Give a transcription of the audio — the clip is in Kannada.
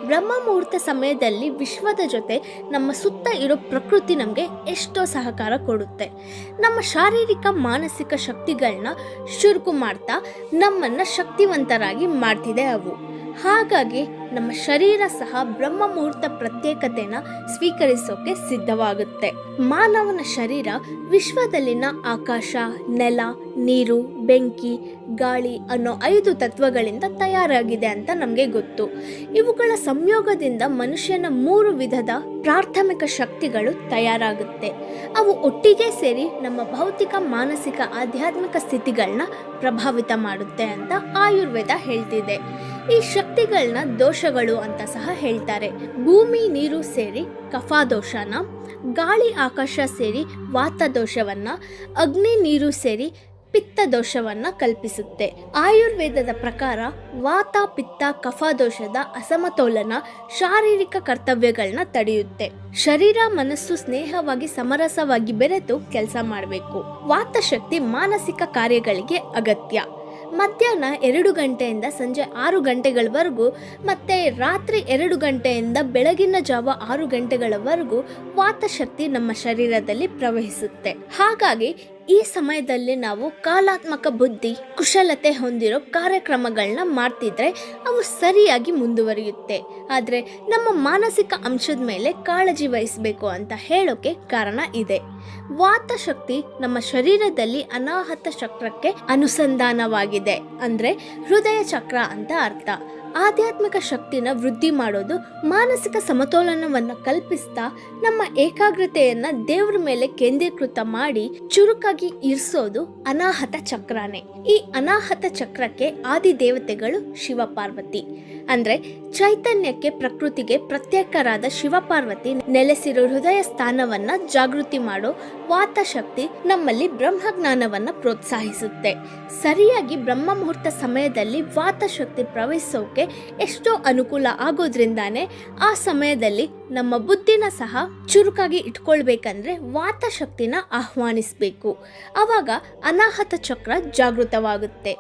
ಬ್ರಹ್ಮ ಮುಹೂರ್ತ ಸಮಯದಲ್ಲಿ ವಿಶ್ವದ ಜೊತೆ ನಮ್ಮ ಸುತ್ತ ಇರೋ ಪ್ರಕೃತಿ ನಮಗೆ ಎಷ್ಟೋ ಸಹಕಾರ ಕೊಡುತ್ತೆ. ನಮ್ಮ ಶಾರೀರಿಕ ಮಾನಸಿಕ ಶಕ್ತಿಗಳನ್ನ ಚುರುಕು ಮಾಡ್ತಾ ನಮ್ಮನ್ನು ಶಕ್ತಿವಂತರಾಗಿ ಮಾಡ್ತಿದೆ ಅವು. ಹಾಗಾಗಿ ನಮ್ಮ ಶರೀರ ಸಹ ಬ್ರಹ್ಮ ಮುಹೂರ್ತ ಪ್ರತ್ಯೇಕತೆನ ಸ್ವೀಕರಿಸೋಕೆ ಸಿದ್ಧವಾಗುತ್ತೆ. ಮಾನವನ ಶರೀರ ವಿಶ್ವದಲ್ಲಿನ ಆಕಾಶ, ನೆಲ, ನೀರು, ಬೆಂಕಿ, ಗಾಳಿ ಅನ್ನೋ 5 ತತ್ವಗಳಿಂದ ತಯಾರಾಗಿದೆ ಅಂತ ನಮಗೆ ಗೊತ್ತು. ಇವುಗಳ ಸಂಯೋಗದಿಂದ ಮನುಷ್ಯನ 3 ವಿಧದ ಪ್ರಾಥಮಿಕ ಶಕ್ತಿಗಳು ತಯಾರಾಗುತ್ತೆ. ಅವು ಒಟ್ಟಿಗೆ ಸೇರಿ ನಮ್ಮ ಭೌತಿಕ, ಮಾನಸಿಕ, ಆಧ್ಯಾತ್ಮಿಕ ಸ್ಥಿತಿಗಳನ್ನ ಪ್ರಭಾವಿತ ಮಾಡುತ್ತೆ ಅಂತ ಆಯುರ್ವೇದ ಹೇಳ್ತಿದೆ. ಈ ಶಕ್ತಿಗಳನ್ನ ದೋಷಗಳು ಅಂತ ಸಹ ಹೇಳ್ತಾರೆ. ಭೂಮಿ ನೀರು ಸೇರಿ ಕಫಾ ದೋಷನ, ಗಾಳಿ ಆಕಾಶ ಸೇರಿ ವಾತ ದೋಷವನ್ನ, ಅಗ್ನಿ ನೀರು ಸೇರಿ ಪಿತ್ತ ದೋಷವನ್ನ ಕಲ್ಪಿಸುತ್ತೆ. ಆಯುರ್ವೇದದ ಪ್ರಕಾರ ವಾತ ಪಿತ್ತ ಕಫ ದೋಷದ ಅಸಮತೋಲನ ಶಾರೀರಿಕ ಕರ್ತವ್ಯಗಳನ್ನ ತಡೆಯುತ್ತೆ. ಶರೀರ ಮನಸ್ಸು ಸ್ನೇಹವಾಗಿ ಸಮರಸವಾಗಿ ಬೆರೆತು ಕೆಲಸ ಮಾಡಬೇಕು. ವಾತ ಶಕ್ತಿ ಮಾನಸಿಕ ಕಾರ್ಯಗಳಿಗೆ ಅಗತ್ಯ. ಮಧ್ಯಾಹ್ನ 2 ಗಂಟೆಯಿಂದ ಸಂಜೆ 6 ಗಂಟೆಗಳವರೆಗೂ ಮತ್ತೆ ರಾತ್ರಿ 2 ಗಂಟೆಯಿಂದ ಬೆಳಗಿನ ಜಾವ 6 ಗಂಟೆಗಳವರೆಗೂ ವಾತಶಕ್ತಿ ನಮ್ಮ ಶರೀರದಲ್ಲಿ ಪ್ರವಹಿಸುತ್ತೆ. ಹಾಗಾಗಿ ಈ ಸಮಯದಲ್ಲಿ ನಾವು ಕಾಲಾತ್ಮಕ ಬುದ್ಧಿ, ಕುಶಲತೆ ಹೊಂದಿರೋ ಕಾರ್ಯಕ್ರಮಗಳನ್ನ ಮಾಡ್ತಿದ್ರೆ ಅವು ಸರಿಯಾಗಿ ಮುಂದುವರಿಯುತ್ತೆ. ಆದರೆ ನಮ್ಮ ಮಾನಸಿಕ ಅಂಶದ ಮೇಲೆ ಕಾಳಜಿ ವಹಿಸಬೇಕು ಅಂತ ಹೇಳೋಕೆ ಕಾರಣ ಇದೆ. ವಾತಶಕ್ತಿ ನಮ್ಮ ಶರೀರದಲ್ಲಿ ಅನಾಹತ ಚಕ್ರಕ್ಕೆ ಅನುಸಂಧಾನವಾಗಿದೆ. ಅಂದ್ರೆ ಹೃದಯ ಚಕ್ರ ಅಂತ ಅರ್ಥ. ಆಧ್ಯಾತ್ಮಿಕ ಶಕ್ತಿನ ವೃದ್ಧಿ ಮಾಡೋದು, ಮಾನಸಿಕ ಸಮತೋಲನವನ್ನು ಕಲ್ಪಿಸ್ತಾ ನಮ್ಮ ಏಕಾಗ್ರತೆಯನ್ನ ದೇವ್ರ ಮೇಲೆ ಕೇಂದ್ರೀಕೃತ ಮಾಡಿ ಚುರುಕಾಗಿ ಇರಿಸೋದು ಅನಾಹತ ಚಕ್ರನೇ. ಈ ಅನಾಹತ ಚಕ್ರಕ್ಕೆ ಆದಿ ದೇವತೆಗಳು ಶಿವಪಾರ್ವತಿ. ಅಂದ್ರೆ ಚೈತನ್ಯಕ್ಕೆ, ಪ್ರಕೃತಿಗೆ ಪ್ರತ್ಯೇಕರಾದ ಶಿವಪಾರ್ವತಿ ನೆಲೆಸಿರೋ ಹೃದಯ ಸ್ಥಾನವನ್ನ ಜಾಗೃತಿ ಮಾಡೋ ವಾತಶಕ್ತಿ ನಮ್ಮಲ್ಲಿ ಬ್ರಹ್ಮಜ್ಞಾನವನ್ನ ಪ್ರೋತ್ಸಾಹಿಸುತ್ತೆ. ಸರಿಯಾಗಿ ಬ್ರಹ್ಮ ಮುಹೂರ್ತ ಸಮಯದಲ್ಲಿ ವಾತಶಕ್ತಿ ಪ್ರವಹಿಸೋಕೆ ಎಷ್ಟೋ ಅನುಕೂಲ ಆಗೋದ್ರಿಂದಾನೇ ಆ ಸಮಯದಲ್ಲಿ ನಮ್ಮ ಬುದ್ಧಿನ ಸಹ ಚುರುಕಾಗಿ ಇಟ್ಕೊಳ್ಬೇಕಂದ್ರೆ ವಾತಶಕ್ತಿನ ಆಹ್ವಾನಿಸಬೇಕು. ಆವಾಗ ಅನಾಹತ ಚಕ್ರ ಜಾಗೃತವಾಗುತ್ತೆ.